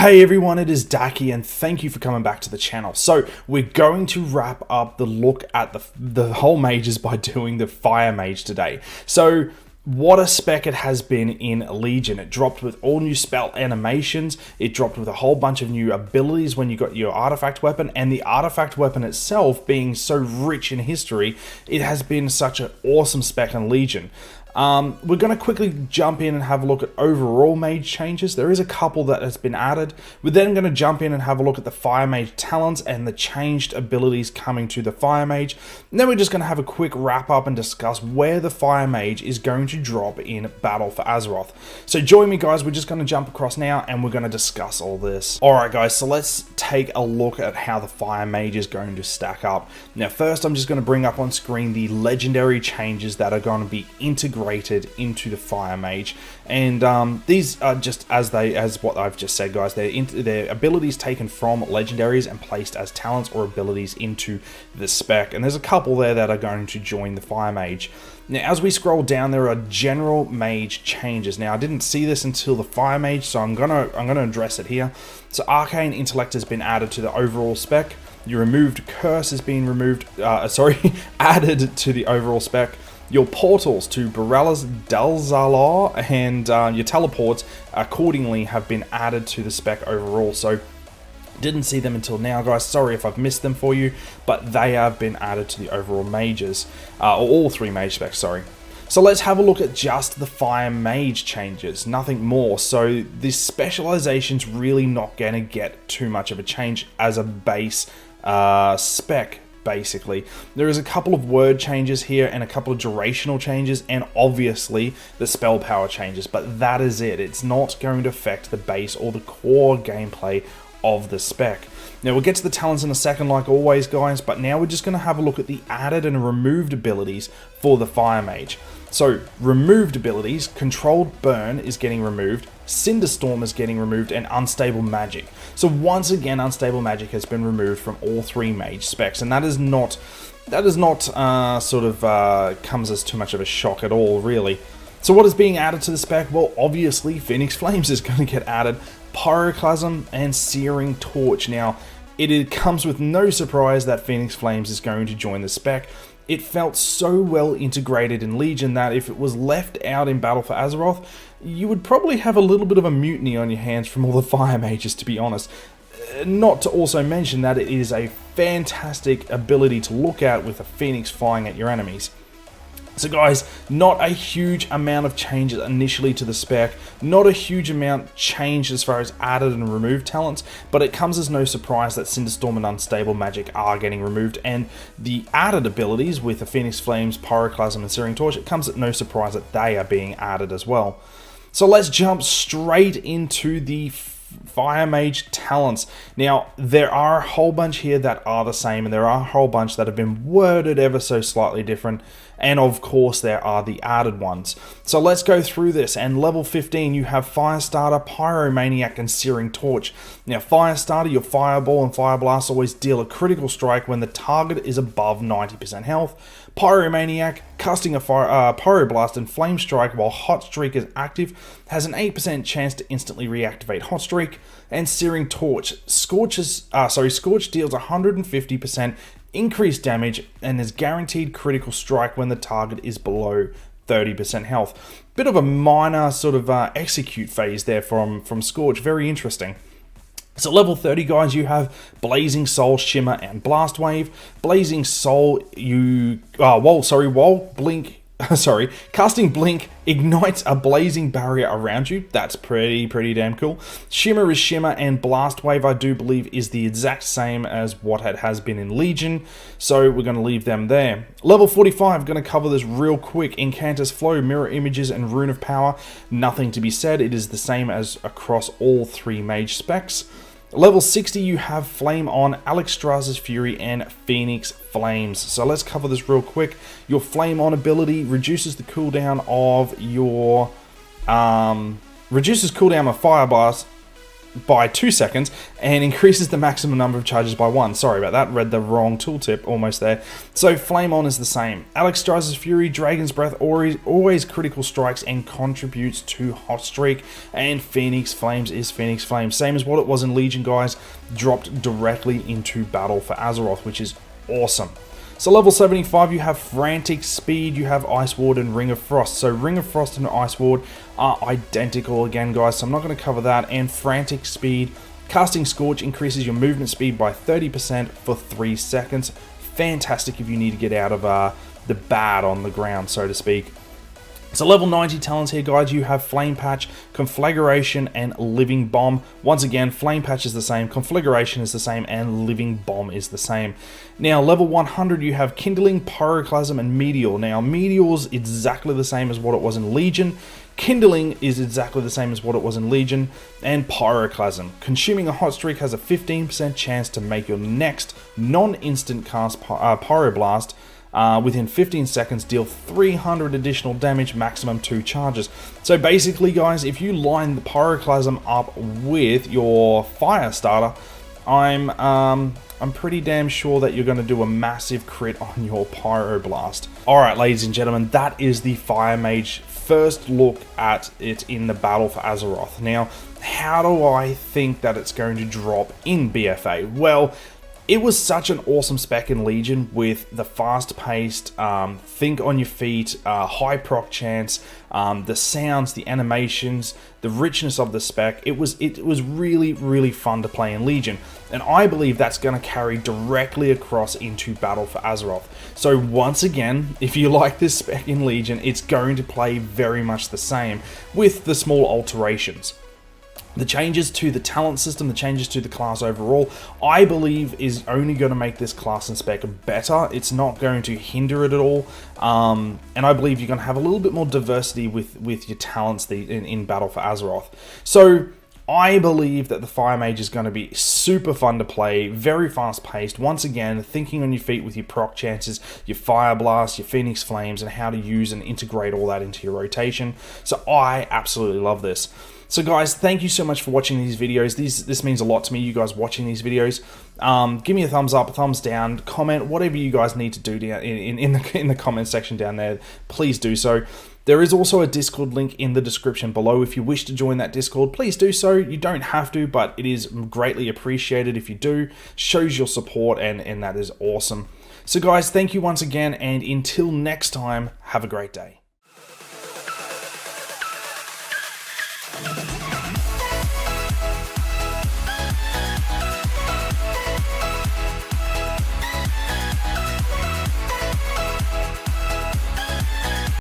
Hey everyone, it is Daki and thank you for coming back to the channel. So we're going to wrap up the look at the whole mages by doing the fire mage today. So what a spec it has been in Legion. It dropped with all new spell animations, it dropped with a whole bunch of new abilities when you got your artifact weapon, and the artifact weapon itself being so rich in history, it has been such an awesome spec in Legion. We're going to quickly jump in and have a look at overall mage changes. There is a couple that has been added. We're then going to jump in and have a look at the fire mage talents and the changed abilities coming to the fire mage. And then we're just going to have a quick wrap up and discuss where the fire mage is going to drop in Battle for Azeroth. So join me guys, we're just going to jump across now and we're going to discuss all this. Alright guys, so let's take a look at how the fire mage is going to stack up. Now first I'm just going to bring up on screen the legendary changes that are going to be integrated into the fire mage, and these are just as what I've just said guys, they're abilities taken from legendaries and placed as talents or abilities into the spec, and there's a couple there that are going to join the fire mage. Now as we scroll down, there are general mage changes. Now I didn't see this until the fire mage, so I'm gonna address it here. So arcane intellect has been added to the overall spec. Your removed curse has been removed added to the overall spec. Your portals to Borellas Delzalar and your teleports accordingly have been added to the spec overall. So didn't see them until now guys, sorry if I've missed them for you, but they have been added to the overall mages, or all three mage specs, sorry. So let's have a look at just the fire mage changes, nothing more. So this specialization's really not going to get too much of a change as a base spec. Basically, there is a couple of word changes here and a couple of durational changes, and obviously the spell power changes, but that is it. It's not going to affect the base or the core gameplay of the spec. Now we'll get to the talents in a second like always guys, but now we're just going to have a look at the added and removed abilities for the fire mage. So removed abilities, controlled burn is getting removed, Cinderstorm is getting removed, and unstable magic. So once again, unstable magic has been removed from all three mage specs, and that is not comes as too much of a shock at all, really. So what is being added to the spec? Well, obviously Phoenix Flames is going to get added, Pyroclasm and Searing Torch. Now it comes with no surprise that Phoenix Flames is going to join the spec. It felt so well integrated in Legion that if it was left out in Battle for Azeroth, you would probably have a little bit of a mutiny on your hands from all the fire mages, to be honest. Not to also mention that it is a fantastic ability to look at with a phoenix flying at your enemies. So guys, not a huge amount of changes initially to the spec, not a huge amount changed as far as added and removed talents, but it comes as no surprise that Cinderstorm and Unstable Magic are getting removed, and the added abilities with the Phoenix Flames, Pyroclasm and Searing Torch, it comes at no surprise that they are being added as well. So let's jump straight into the fire mage talents. Now there are a whole bunch here that are the same, and there are a whole bunch that have been worded ever so slightly different, and of course there are the added ones. So let's go through this. And level 15 you have Firestarter, Pyromaniac and Searing Torch. Now Firestarter, your Fireball and Fire Blast always deal a critical strike when the target is above 90% health. Pyromaniac, casting a Pyroblast and Flame Strike while Hot Streak is active, has an 8% chance to instantly reactivate Hot Streak. And Searing Torch, Scorch deals 150% increased damage and is guaranteed critical strike when the target is below 30% health. Bit of a minor sort of execute phase there from Scorch, very interesting. So level 30 guys, you have Blazing Soul, Shimmer and Blast Wave. Blazing Soul, casting Blink ignites a blazing barrier around you. That's pretty damn cool. Shimmer is Shimmer, and Blast Wave I do believe is the exact same as what it has been in Legion, so we're going to leave them there. Level 45, going to cover this real quick. Incantus Flow, Mirror Images and Rune of Power, nothing to be said. It is the same as across all three mage specs. Level 60, you have Flame On, Alexstrasza's Fury, and Phoenix Flames. So let's cover this real quick. Your Flame On ability reduces the cooldown of your Fire Blast by 2 seconds and increases the maximum number of charges by 1. Sorry about that, read the wrong tooltip almost there. So Flame On is the same. Alex Strize's Fury, Dragon's Breath, always critical strikes and contributes to Hot Streak. And Phoenix Flames is Phoenix Flames. Same as what it was in Legion, guys, dropped directly into Battle for Azeroth, which is awesome. So level 75, you have Frantic Speed, you have Ice Ward and Ring of Frost. So Ring of Frost and Ice Ward are identical again, guys, so I'm not going to cover that. And Frantic Speed, Casting Scorch increases your movement speed by 30% for 3 seconds. Fantastic if you need to get out of the bad on the ground, so to speak. So level 90 talents here, guys, you have Flame Patch, Conflagration, and Living Bomb. Once again, Flame Patch is the same, Conflagration is the same, and Living Bomb is the same. Now, level 100, you have Kindling, Pyroclasm, and Meteor. Now, Meteor's exactly the same as what it was in Legion. Kindling is exactly the same as what it was in Legion. And Pyroclasm. Consuming a Hot Streak has a 15% chance to make your next non-instant cast Pyroblast within 15 seconds, deal 300 additional damage, maximum 2 charges. So basically, guys, if you line the Pyroclasm up with your Fire Starter, I'm pretty damn sure that you're going to do a massive crit on your Pyroblast. Alright, ladies and gentlemen, that is the Fire Mage first look at it in the Battle for Azeroth. Now, how do I think that it's going to drop in BFA? Well, it was such an awesome spec in Legion with the fast-paced, think on your feet, high proc chance, the sounds, the animations, the richness of the spec. It was really, really fun to play in Legion, and I believe that's going to carry directly across into Battle for Azeroth. So once again, if you like this spec in Legion, it's going to play very much the same with the small alterations. The changes to the talent system, the changes to the class overall, I believe is only going to make this class and spec better. It's not going to hinder it at all. And I believe you're going to have a little bit more diversity with your talents in Battle for Azeroth. So I believe that the Fire Mage is going to be super fun to play, very fast paced. Once again, thinking on your feet with your proc chances, your Fire Blast, your Phoenix Flames, and how to use and integrate all that into your rotation. So I absolutely love this. So guys, thank you so much for watching these videos. This means a lot to me, you guys watching these videos. Give me a thumbs up, a thumbs down, comment, whatever you guys need to do down in the comment section down there, please do so. There is also a Discord link in the description below. If you wish to join that Discord, please do so. You don't have to, but it is greatly appreciated if you do. Shows your support, and that is awesome. So guys, thank you once again, and until next time, have a great day.